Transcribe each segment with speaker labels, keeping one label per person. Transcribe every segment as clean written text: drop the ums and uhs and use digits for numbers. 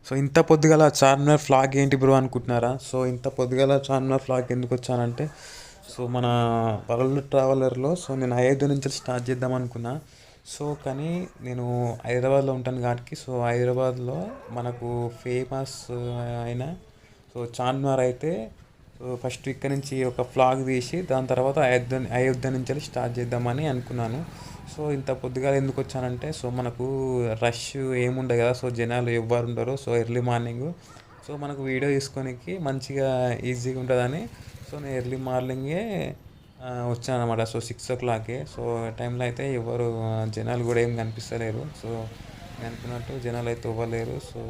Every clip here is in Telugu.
Speaker 1: సో ఇంత పొద్దుగల చార్మినార్ ఫ్లాగ్ ఏంటి బ్రో అనుకుంటున్నారా? సో ఇంత పొద్దుగల చార్మినార్ ఫ్లాగ్ ఎందుకు వచ్చానంటే, సో మన వరల్డ్ ట్రావెలర్లో సో నేను అయోధ్య నుంచి స్టార్ట్ చేద్దాం అనుకున్నా. సో కానీ నేను హైదరాబాద్లో ఉంటాను కాబట్టి సో హైదరాబాద్లో మనకు ఫేమస్ అయిన సో చార్మినార్ అయితే సో ఫస్ట్ ఇక్కడ నుంచి ఒక ఫ్లాగ్ తీసి దాని తర్వాత అయోధ్య నుంచి వెళ్ళి స్టార్ట్ చేద్దామని అనుకున్నాను. సో ఇంత పొద్దుగా ఎందుకు వచ్చానంటే సో మనకు రష్ ఏముండదు కదా, సో జనాలు ఎవ్వరు ఉండరు, సో ఎర్లీ మార్నింగ్ సో మనకు వీడియో తీసుకోనికి మంచిగా ఈజీగా ఉంటుందని సో నేను ఎర్లీ మార్నింగే వచ్చాను అనమాట. సో 6 o'clock సో టైంలో అయితే ఎవరు జనాలు కూడా ఏం కనిపిస్తలేరు. సో నేను అనుకున్నట్టు జనాలు అయితే ఇవ్వలేరు. సో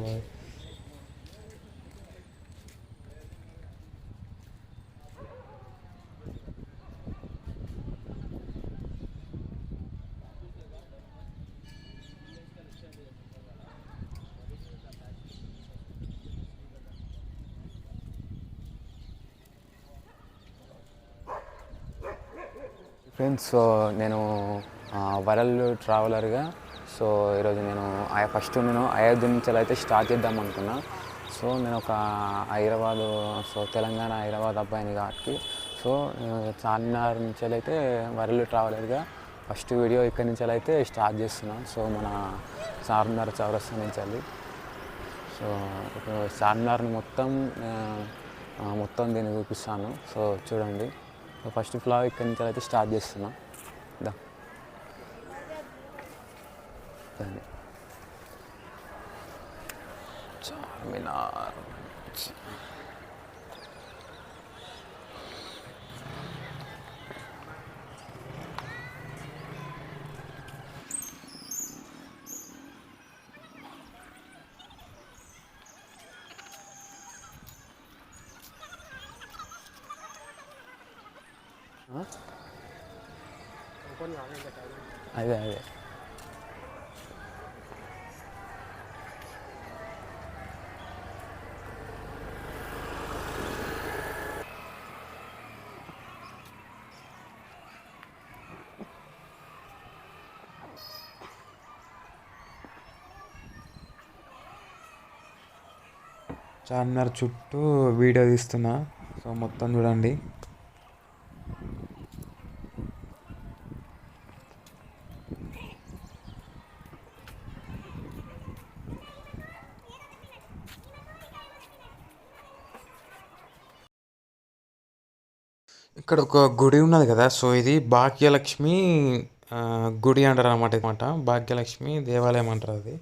Speaker 2: ఫ్రెండ్స్, సో నేను వరల్డ్ ట్రావెలర్గా సో ఈరోజు నేను అయోధ్య నుంచి అయితే స్టార్ట్ చేద్దాం అనుకున్నా. సో నేను ఒక హైదరాబాదు సో తెలంగాణ హైదరాబాద్ అబ్బాయిని కాబట్టి సో చార్మినార్ నుంచి అయితే వరల్డ్ ట్రావెలర్గా ఫస్ట్ వీడియో ఇక్కడి నుంచి అయితే స్టార్ట్ చేస్తున్నాను. సో మన చార్మినార్ చౌరస్తా నుంచి వెళ్ళి సో ఇప్పుడు చార్మినార్ని మొత్తం దీన్ని చూపిస్తాను. సో చూడండి, ఫస్ట్ ఫ్లాగ్ ఇక్కడి నుంచి అయితే స్టార్ట్ చేస్తున్నా. చార్మినార్ అదే
Speaker 1: చార్మినార్ చుట్టూ వీడియో తీస్తున్నా. సో మొత్తం చూడండి. ఇక్కడ ఒక గుడి ఉన్నది కదా, సో ఇది భాగ్యలక్ష్మి గుడి అంటారు అనమాట. భాగ్యలక్ష్మి దేవాలయం అంటారు అది.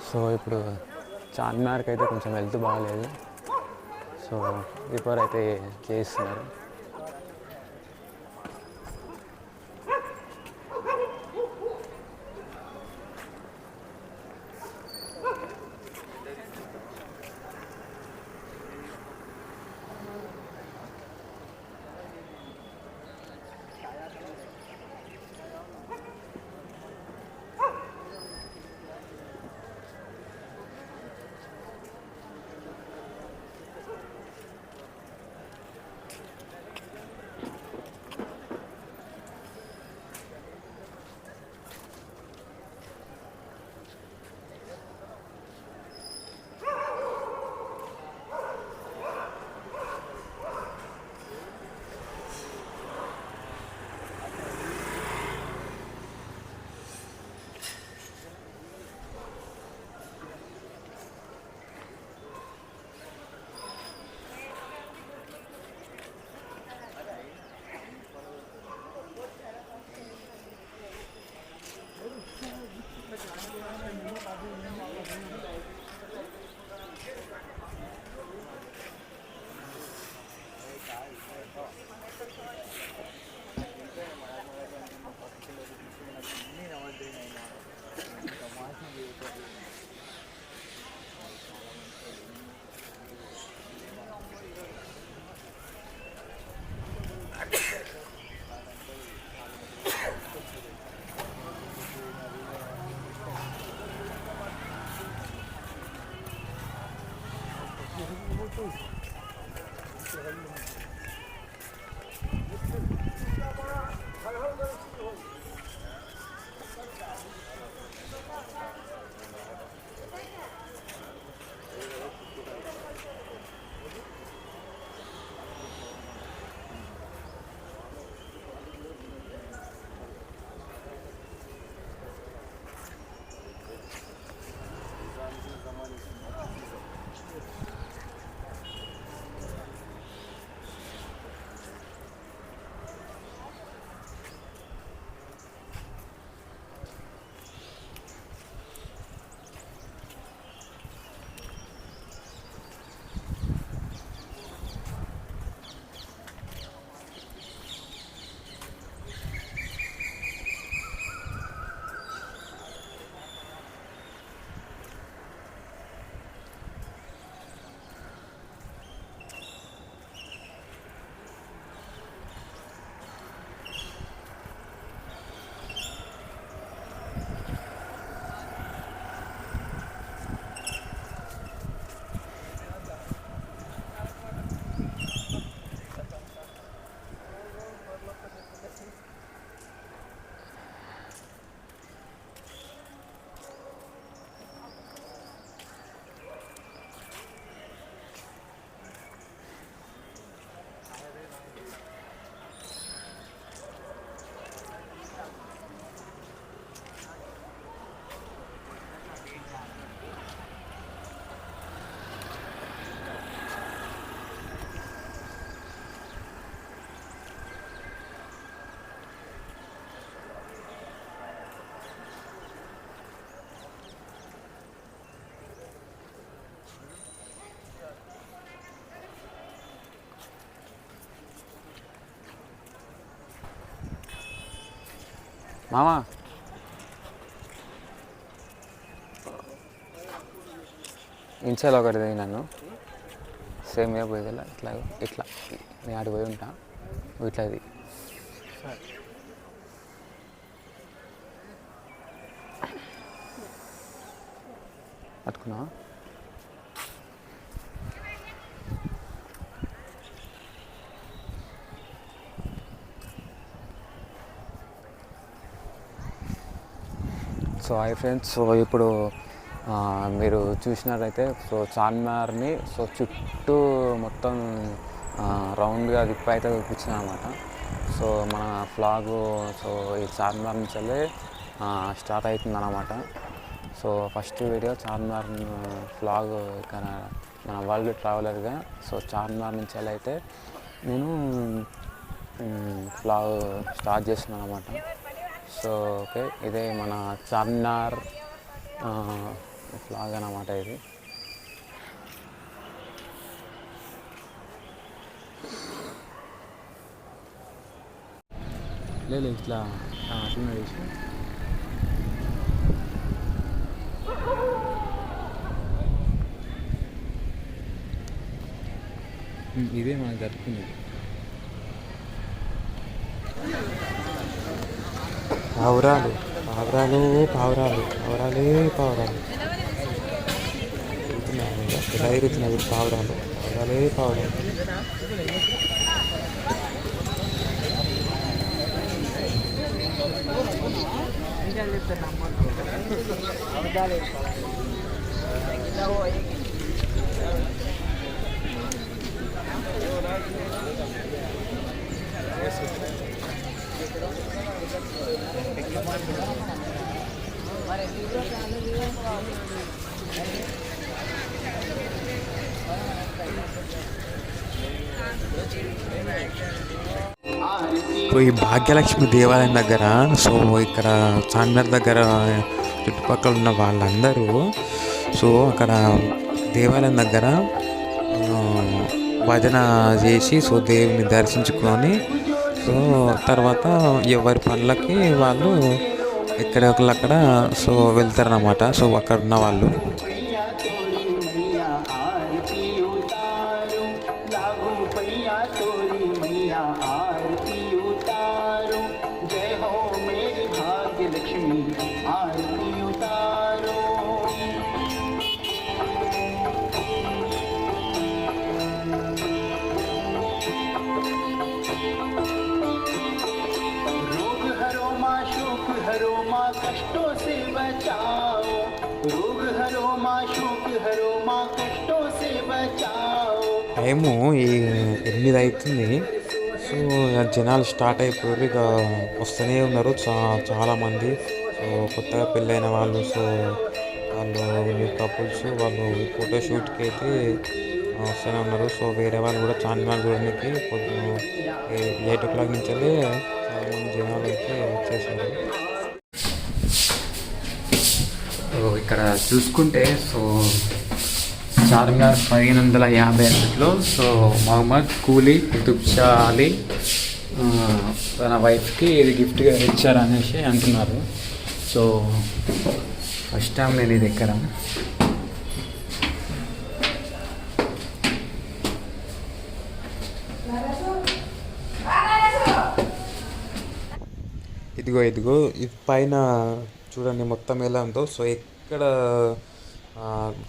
Speaker 2: సో ఇప్పుడు చార్మినార్కి అయితే కొంచెం హెల్త్ బాగాలేదు. సో రిపేర్ అయితే చేయిస్తున్నారు. మామా ఇన్స్టాలో ఒకటి నన్ను సేమ్ ఏ పోయి ఇట్లా ఇట్లా నేను ఆడికి పోయి ఉంటా ఇట్లా ఇది పట్టుకున్నా. సో హాయ్ ఫ్రెండ్స్, సో ఇప్పుడు మీరు చూసినట్లయితే సో చార్మినార్ని సో చుట్టూ మొత్తం రౌండ్గా తిప్పి అయితే చూపించిన అనమాట. సో మన ఫ్లాగు సో ఈ చార్మినార్ నుంచి వెళ్ళి స్టార్ట్ అవుతుంది అన్నమాట. So first video Charminar flag ఇక్కడ మన వరల్డ్ ట్రావెలర్గా సో చార్మినార్ నుంచి వెళ్ళి అయితే నేను ఫ్లాగ్ స్టార్ట్ చేస్తున్నాను అనమాట. సో ఓకే, ఇదే మన చార్మినార్ ఫ్లాగ్ అన్నమాట. ఇది లేదు ఇట్లా అట్లా వేసి ఇదే మనకు జరుపుకునేది.
Speaker 1: పావురాలు పావురాలు పావురాలు పావురాలే పావురాలు ఎలా ఎరుగుతున్నాయి పావురాలు పావురాలే పావురాలు. సో ఈ భాగ్యలక్ష్మి దేవాలయం దగ్గర సో ఇక్కడ చార్మినార్ దగ్గర చుట్టుపక్కల ఉన్న వాళ్ళందరూ సో అక్కడ దేవాలయం దగ్గర భజన చేసి సో దేవుని దర్శించుకొని సో తర్వాత ఎవరి పనులకి వాళ్ళు ఎక్కడొకళ్ళక్కడ సో వెళ్తారన్నమాట. సో అక్కడ ఉన్న వాళ్ళు
Speaker 3: कष्टों से बचाओ, रोग हरो माँ शोक हरो माँ कष्टों से बचाओ.
Speaker 1: టైము 8 అవుతుంది. సో జనాలు స్టార్ట్ అయిపోయారు, ఇక వస్తూనే ఉన్నారు చాలామంది. సో కొత్తగా పెళ్ళైన వాళ్ళు సో వాళ్ళు న్యూ కపుల్స్ వాళ్ళు ఫోటోషూట్కి అయితే వస్తూనే ఉన్నారు. సో వేరే వాళ్ళు కూడా చార్మినార్ చూడడానికి 8 o'clock నుంచి చాలామంది జనాలు అయితే వచ్చేసారు.
Speaker 2: సో ఇక్కడ చూసుకుంటే సో చార్మినార్ 1551లో సో మహమ్మద్ కూలీ కుతుబ్ షా అలీ తన వైఫ్కి ఇది గిఫ్ట్గా ఇచ్చారనేసి అంటున్నారు. సో ఫస్ట్ టైం నేను ఇది ఎక్కడం.
Speaker 1: ఇదిగో ఇది పైన చూడండి మొత్తం ఎలా ఉందో. సో ఎక్కడ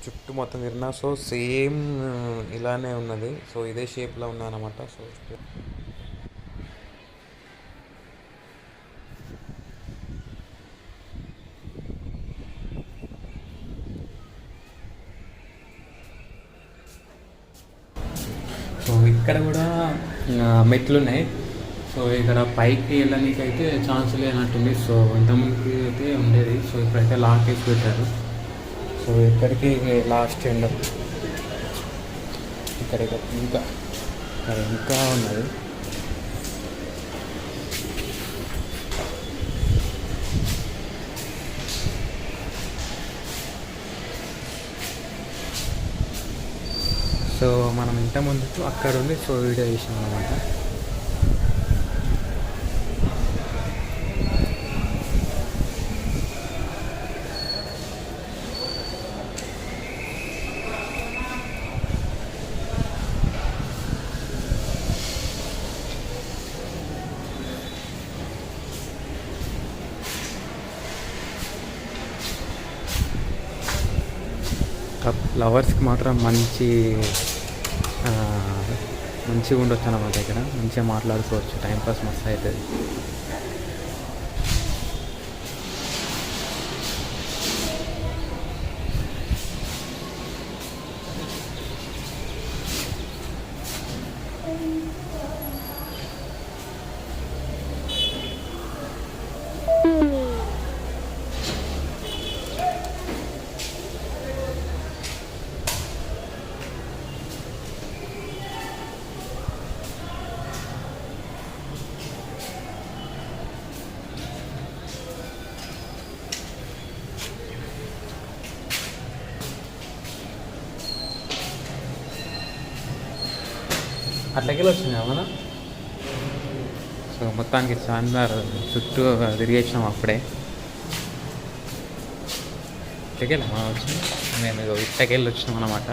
Speaker 1: చుట్టూ మొత్తం తిరిగినా సో సేమ్ ఇలానే ఉన్నది. సో ఇదే షేప్లో ఉన్నదన్నమాట. సో
Speaker 2: సో ఇక్కడ కూడా మెట్లు ఉన్నాయి. సో ఇక్కడ పైకి వెళ్ళడానికి అయితే ఛాన్స్ లేనట్టుంది. సో ఇంతమందికి అయితే ఉండేది. సో ఇప్పుడైతే లాక్ వేసి పెట్టారు. సో ఇక్కడికి లాస్ట్ ఎండ్ ఇక్కడ ఇంకా ఉన్నది. సో మనం ఇంత ముందు అక్కడ ఉండి సో వీడియో చేసాం అన్నమాట.
Speaker 1: లవర్స్కి మాత్రం మంచిగా ఉండొచ్చు అన్నమాట. ఇక్కడ మంచిగా మాట్లాడుకోవచ్చు, టైంపాస్ మస్తు అవుతుంది. అట్లకెళ్ళి వచ్చినాయి మనం. సో మొత్తానికి చార్మినార్ చుట్టూ తిరిగేసినాం అప్పుడే. ఇట్లకెళ్ళి మనం వచ్చినాం, మేము ఇట్టకెళ్ళి వచ్చినాం అన్నమాట.